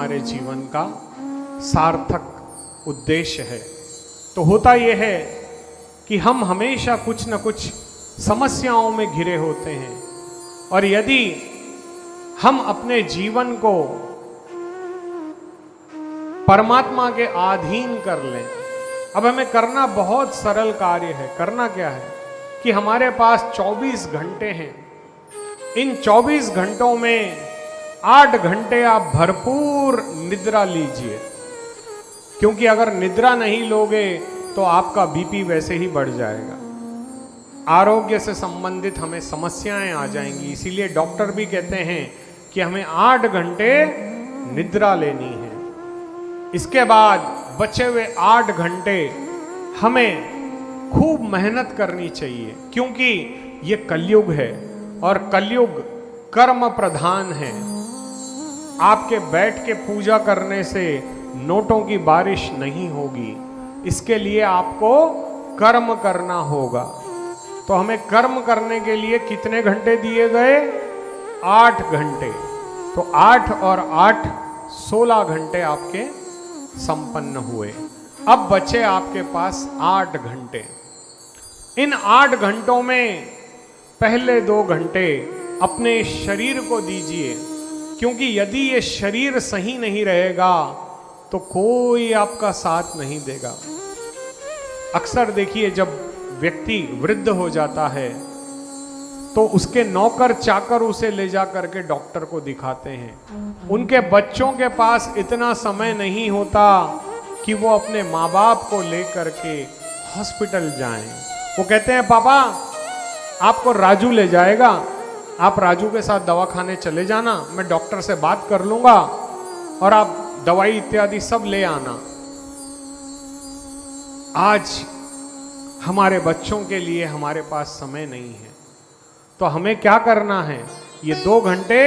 हमारे जीवन का सार्थक उद्देश्य है। तो होता यह है कि हम हमेशा कुछ न कुछ समस्याओं में घिरे होते हैं, और यदि हम अपने जीवन को परमात्मा के अधीन कर लें, अब हमें करना बहुत सरल कार्य है। करना क्या है कि हमारे पास 24 घंटे हैं। इन 24 घंटों में 8 घंटे आप भरपूर निद्रा लीजिए, क्योंकि अगर निद्रा नहीं लोगे तो आपका बीपी वैसे ही बढ़ जाएगा। आरोग्य से संबंधित हमें समस्याएं आ जाएंगी। इसीलिए डॉक्टर भी कहते हैं कि हमें 8 घंटे निद्रा लेनी है। इसके बाद बचे हुए 8 घंटे हमें खूब मेहनत करनी चाहिए, क्योंकि ये कलयुग है और कलयुग कर्म प्रधान है। आपके बैठ के पूजा करने से नोटों की बारिश नहीं होगी। इसके लिए आपको कर्म करना होगा। तो हमें कर्म करने के लिए कितने घंटे दिए गए? 8 घंटे। तो 8 और 8 16 घंटे आपके संपन्न हुए। अब बचे आपके पास 8 घंटे। इन 8 घंटों में पहले 2 घंटे अपने शरीर को दीजिए, क्योंकि यदि ये शरीर सही नहीं रहेगा तो कोई आपका साथ नहीं देगा। अक्सर देखिए, जब व्यक्ति वृद्ध हो जाता है तो उसके नौकर चाकर उसे ले जा करके डॉक्टर को दिखाते हैं। उनके बच्चों के पास इतना समय नहीं होता कि वो अपने माँ बाप को ले करके हॉस्पिटल जाएं। वो कहते हैं, पापा आपको राजू ले जाएगा, आप राजू के साथ दवाखाने चले जाना, मैं डॉक्टर से बात कर लूंगा और आप दवाई इत्यादि सब ले आना। आज हमारे बच्चों के लिए हमारे पास समय नहीं है, तो हमें क्या करना है? ये 2 घंटे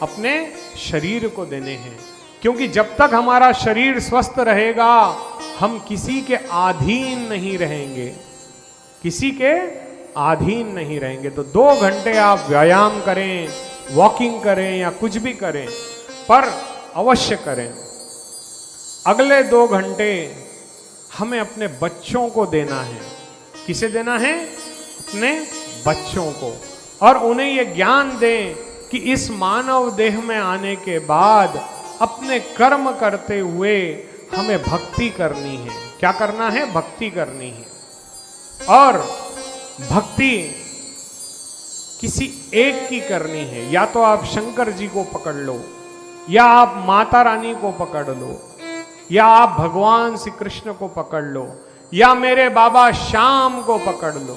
अपने शरीर को देने हैं, क्योंकि जब तक हमारा शरीर स्वस्थ रहेगा हम किसी के अधीन नहीं रहेंगे, किसी के अधीन नहीं रहेंगे। तो 2 घंटे आप व्यायाम करें, वॉकिंग करें या कुछ भी करें, पर अवश्य करें। अगले 2 घंटे हमें अपने बच्चों को देना है। किसे देना है? अपने बच्चों को। और उन्हें ये ज्ञान दें कि इस मानव देह में आने के बाद अपने कर्म करते हुए हमें भक्ति करनी है। क्या करना है? भक्ति करनी है। और भक्ति किसी एक की करनी है। या तो आप शंकर जी को पकड़ लो, या आप माता रानी को पकड़ लो, या आप भगवान श्री कृष्ण को पकड़ लो, या मेरे बाबा श्याम को पकड़ लो।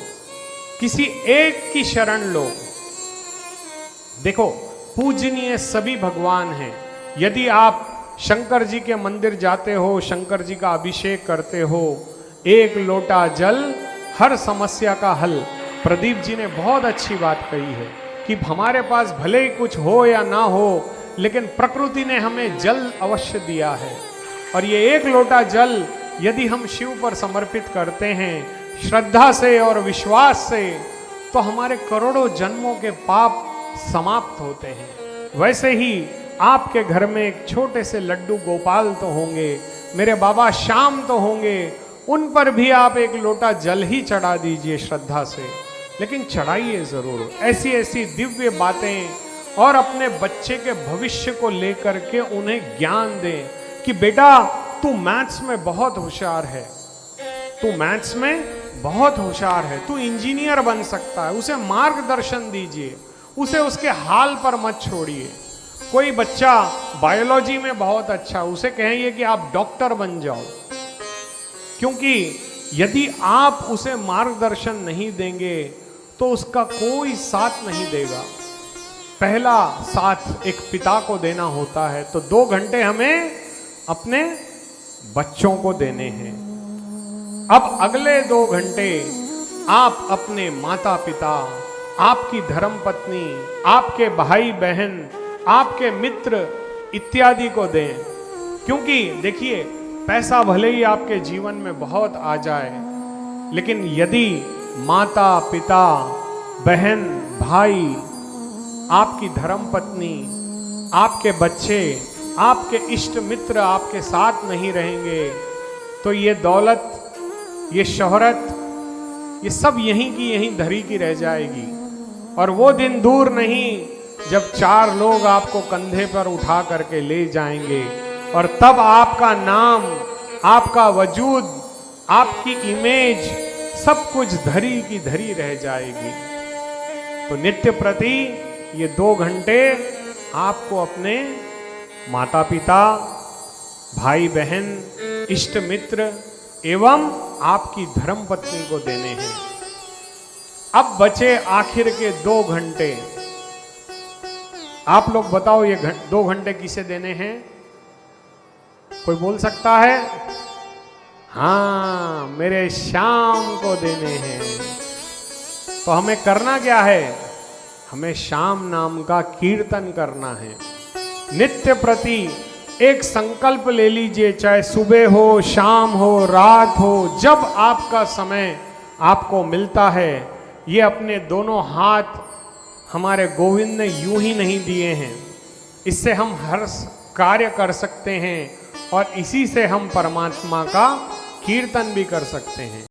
किसी एक की शरण लो। देखो, पूजनीय सभी भगवान हैं। यदि आप शंकर जी के मंदिर जाते हो, शंकर जी का अभिषेक करते हो, 1 लोटा जल हर समस्या का हल। प्रदीप जी ने बहुत अच्छी बात कही है कि हमारे पास भले ही कुछ हो या ना हो, लेकिन प्रकृति ने हमें जल अवश्य दिया है। और ये 1 लोटा जल यदि हम शिव पर समर्पित करते हैं श्रद्धा से और विश्वास से, तो हमारे करोड़ों जन्मों के पाप समाप्त होते हैं। वैसे ही आपके घर में एक छोटे से लड्डू गोपाल तो होंगे, मेरे बाबा श्याम तो होंगे, उन पर भी आप 1 लोटा जल ही चढ़ा दीजिए श्रद्धा से, लेकिन चढ़ाइए जरूर। ऐसी ऐसी दिव्य बातें और अपने बच्चे के भविष्य को लेकर के उन्हें ज्ञान दें कि बेटा तू मैथ्स में बहुत होशियार है, तू मैथ्स में बहुत होशियार है, तू इंजीनियर बन सकता है। उसे मार्गदर्शन दीजिए, उसे उसके हाल पर मत छोड़िए। कोई बच्चा बायोलॉजी में बहुत अच्छा, उसे कहेंगे कि आप डॉक्टर बन जाओ, क्योंकि यदि आप उसे मार्गदर्शन नहीं देंगे तो उसका कोई साथ नहीं देगा। पहला साथ एक पिता को देना होता है। तो 2 घंटे हमें अपने बच्चों को देने हैं। अब अगले 2 घंटे आप अपने माता पिता, आपकी धर्मपत्नी, आपके भाई बहन, आपके मित्र इत्यादि को दें। क्योंकि देखिए, पैसा भले ही आपके जीवन में बहुत आ जाए, लेकिन यदि माता पिता, बहन भाई, आपकी धर्मपत्नी, आपके बच्चे आपके इष्ट मित्र आपके साथ नहीं रहेंगे तो ये दौलत, ये शोहरत, ये सब यहीं की यहीं धरी की रह जाएगी। और वो दिन दूर नहीं जब 4 लोग आपको कंधे पर उठा करके ले जाएंगे और तब आपका नाम, आपका वजूद, आपकी इमेज, सब कुछ धरी की धरी रह जाएगी। तो नित्य प्रति ये 2 घंटे आपको अपने माता पिता, भाई बहन, इष्ट मित्र एवं आपकी धर्म पत्नी को देने हैं। अब बचे आखिर के 2 घंटे। आप लोग बताओ ये 2 घंटे किसे देने हैं? कोई बोल सकता है? हाँ, मेरे श्याम को देने हैं। तो हमें करना क्या है? हमें श्याम नाम का कीर्तन करना है। नित्य प्रति एक संकल्प ले लीजिए, चाहे सुबह हो, शाम हो, रात हो, जब आपका समय आपको मिलता है, ये अपने दोनों हाथ हमारे गोविंद ने यूं ही नहीं दिए हैं। इससे हम हर कार्य कर सकते हैं और इसी से हम परमात्मा का कीर्तन भी कर सकते हैं।